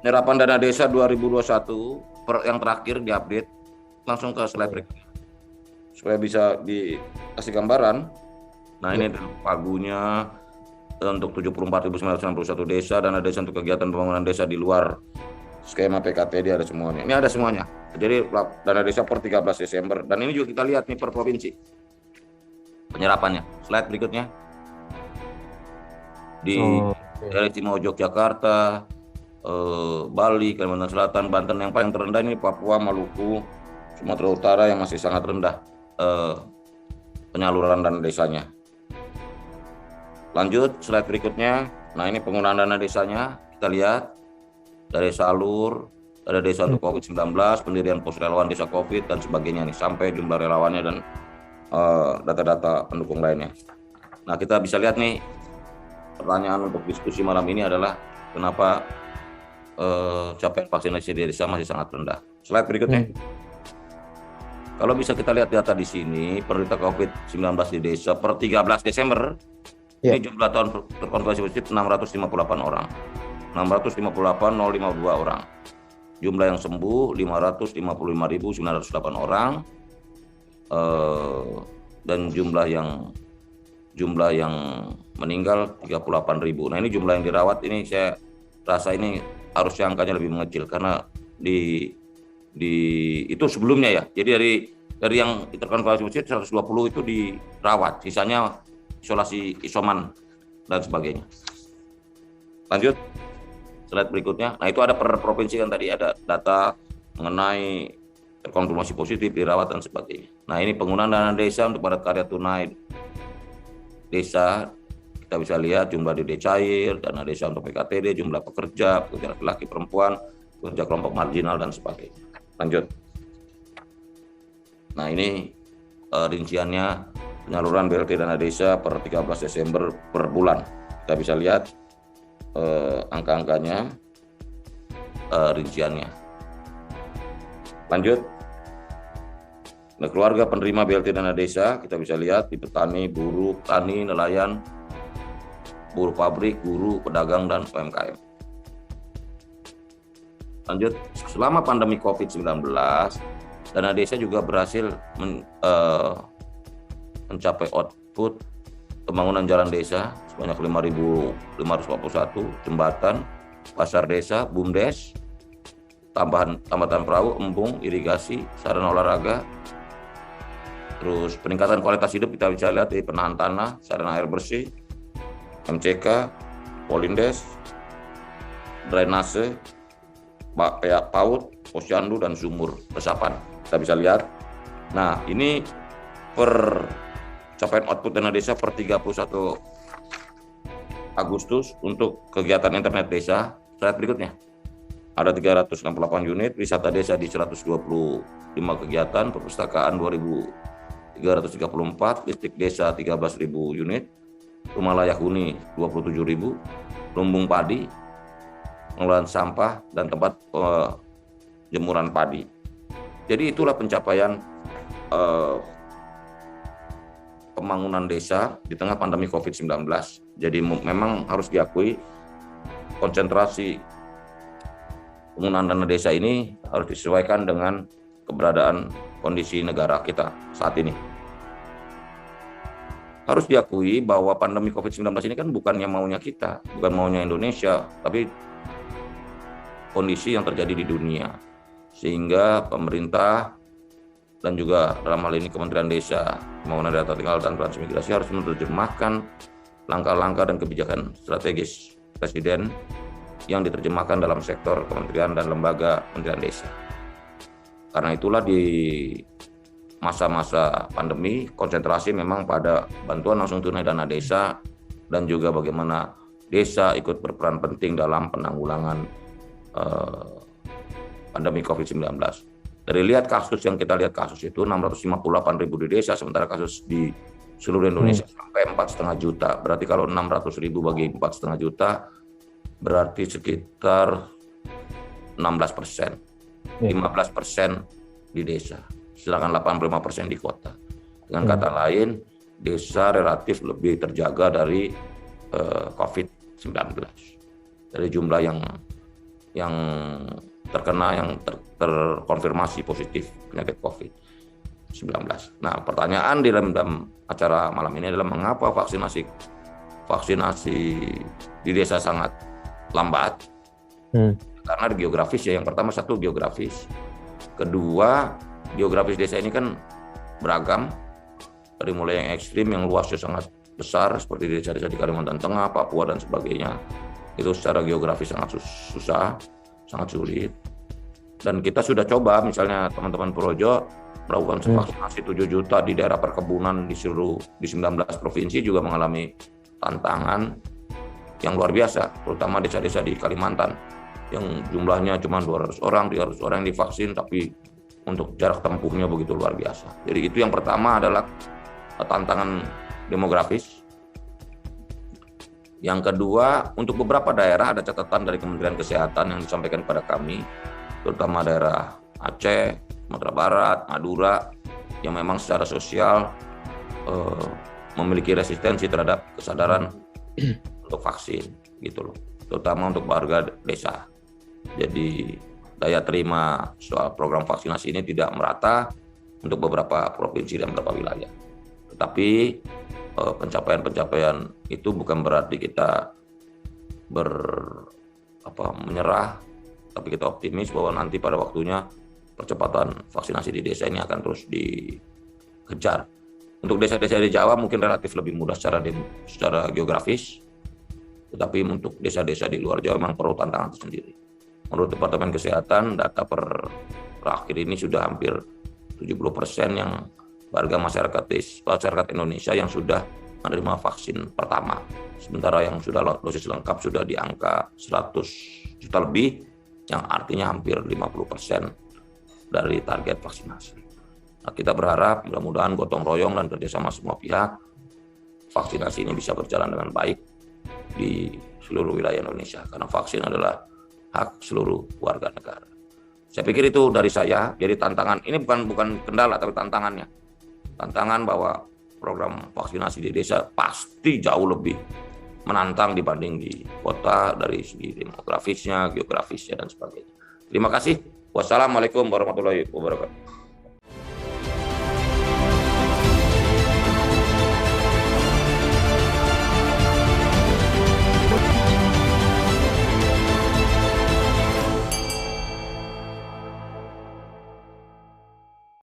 penyerapan dana desa 2021 yang terakhir diupdate, langsung ke slide berikutnya supaya bisa dikasih gambaran. Nah ini pagunya untuk 74.961 desa, dana desa untuk kegiatan pembangunan desa di luar skema PKTD ada semuanya. Ini ada semuanya. Jadi dana desa per 13 Desember dan ini juga kita lihat nih per provinsi penyerapannya. Slide berikutnya. Di daerah istimewa Yogyakarta, Bali, Kalimantan Selatan, Banten, yang paling terendah ini Papua, Maluku, Sumatera Utara yang masih sangat rendah penyaluran dana desanya. Lanjut slide berikutnya. Nah ini penggunaan dana desanya, kita lihat dari salur, ada desa untuk COVID-19, pendirian pos relawan desa COVID dan sebagainya nih, sampai jumlah relawannya dan data-data pendukung lainnya. Nah kita bisa lihat nih, pertanyaan untuk diskusi malam ini adalah kenapa capaian vaksinasi di desa masih sangat rendah. Slide berikutnya. Kalau bisa kita lihat data di sini, penderita COVID-19 di desa per 13 Desember, ini jumlah tahun terkonfirmasi positif 658 orang. 658.052 orang. Jumlah yang sembuh 555.908 orang. Dan jumlah yang meninggal 38.000. Nah, ini jumlah yang dirawat ini saya rasa ini harusnya angkanya lebih mengecil karena itu sebelumnya ya. Jadi dari yang terkonfirmasi positif 120 itu dirawat, sisanya isoman dan sebagainya. Lanjut slide berikutnya. Nah itu ada per provinsi kan tadi ada data mengenai terkonfirmasi positif, dirawat dan sebagainya. Nah ini penggunaan dana desa untuk padat karya tunai desa, kita bisa lihat jumlah DD cair, dana desa untuk PKTD, jumlah pekerja laki-laki perempuan, pekerja kelompok marginal dan sebagainya. Lanjut. Nah ini rinciannya penyaluran BLT dana desa per 13 Desember per bulan. Kita bisa lihat angka-angkanya, rinciannya. Lanjut. Nah, keluarga penerima BLT dana desa kita bisa lihat di petani, buruh, tani, nelayan, buruh pabrik, guru, pedagang dan UMKM. Lanjut, selama pandemi COVID-19, dana desa juga berhasil mencapai output pembangunan jalan desa sebanyak 5.541, jembatan, pasar desa, BUMDes, tambatan perahu, embung, irigasi, sarana olahraga, terus peningkatan kualitas hidup kita bisa lihat di penahan tanah, sarana air bersih, MCK, Polindes, drainase, PAUD, posyandu dan sumur resapan. Kita bisa lihat. Nah, ini per capaian output dana desa per 31 Agustus untuk kegiatan internet desa. Slide berikutnya. Ada 368 unit, wisata desa di 125 kegiatan, perpustakaan 2.334, listrik desa 13.000 unit, rumah layak huni 27.000, lumbung padi, pengelolaan sampah, dan tempat jemuran padi. Jadi itulah pencapaian pembangunan desa di tengah pandemi COVID-19. Jadi memang harus diakui konsentrasi penggunaan dana desa ini harus disesuaikan dengan keberadaan kondisi negara kita saat ini. Harus diakui bahwa pandemi COVID-19 ini kan bukannya maunya kita, bukan maunya Indonesia, tapi kondisi yang terjadi di dunia. Sehingga pemerintah dan juga dalam hal ini Kementerian Desa, Pembangunan Data Tinggal dan Transmigrasi harus menerjemahkan langkah-langkah dan kebijakan strategis Presiden yang diterjemahkan dalam sektor kementerian dan lembaga Kementerian Desa. Karena itulah di masa-masa pandemi konsentrasi memang pada bantuan langsung tunai dana desa dan juga bagaimana desa ikut berperan penting dalam penanggulangan pandemi COVID-19. Dari lihat kasus yang kita lihat kasus itu 658.000 di desa, sementara kasus di seluruh Indonesia sampai 4,5 juta. Berarti kalau 600.000 bagi 4,5 juta berarti sekitar 16%, 15% di desa, sedangkan 85% di kota. Dengan kata lain, desa relatif lebih terjaga dari COVID-19. Dari jumlah yang yang terkena, yang terkonfirmasi positif penyakit COVID-19. Nah, pertanyaan di dalam acara malam ini adalah mengapa vaksinasi di desa sangat lambat? Karena geografis ya. Yang pertama, satu geografis. Kedua, geografis desa ini kan beragam, dari mulai yang ekstrim, yang luasnya sangat besar seperti desa-desa di Kalimantan Tengah, Papua dan sebagainya. Itu secara geografis sangat susah, sangat sulit. Dan kita sudah coba, misalnya teman-teman Projo melakukan vaksinasi 7 juta di daerah perkebunan di 19 provinsi, juga mengalami tantangan yang luar biasa, terutama desa-desa di Kalimantan yang jumlahnya cuma 200 orang, 300 orang yang divaksin, tapi untuk jarak tempuhnya begitu luar biasa. Jadi itu yang pertama adalah tantangan demografis. Yang kedua, untuk beberapa daerah ada catatan dari Kementerian Kesehatan yang disampaikan kepada kami, terutama daerah Aceh, Sumatera Barat, Madura, yang memang secara sosial memiliki resistensi terhadap kesadaran untuk vaksin, gitu loh, terutama untuk warga desa. Jadi daya terima soal program vaksinasi ini tidak merata untuk beberapa provinsi dan beberapa wilayah. Tetapi pencapaian itu bukan berarti kita menyerah, tapi kita optimis bahwa nanti pada waktunya percepatan vaksinasi di desa ini akan terus dikejar. Untuk desa-desa di Jawa mungkin relatif lebih mudah secara geografis, tetapi untuk desa-desa di luar Jawa memang perlu tantangan tersendiri. Menurut Departemen Kesehatan, data terakhir ini sudah hampir 70% yang warga masyarakat Indonesia yang sudah menerima vaksin pertama. Sementara yang sudah dosis lengkap sudah di angka 100 juta lebih, yang artinya hampir 50% dari target vaksinasi. Nah, kita berharap mudah-mudahan gotong royong dan kerjasama semua pihak, vaksinasi ini bisa berjalan dengan baik di seluruh wilayah Indonesia, karena vaksin adalah hak seluruh warga negara. Saya pikir itu dari saya. Jadi tantangan ini bukan kendala, tapi tantangannya. Tantangan bahwa program vaksinasi di desa pasti jauh lebih menantang dibanding di kota dari segi demografisnya, geografisnya dan sebagainya. Terima kasih. Wassalamualaikum warahmatullahi wabarakatuh.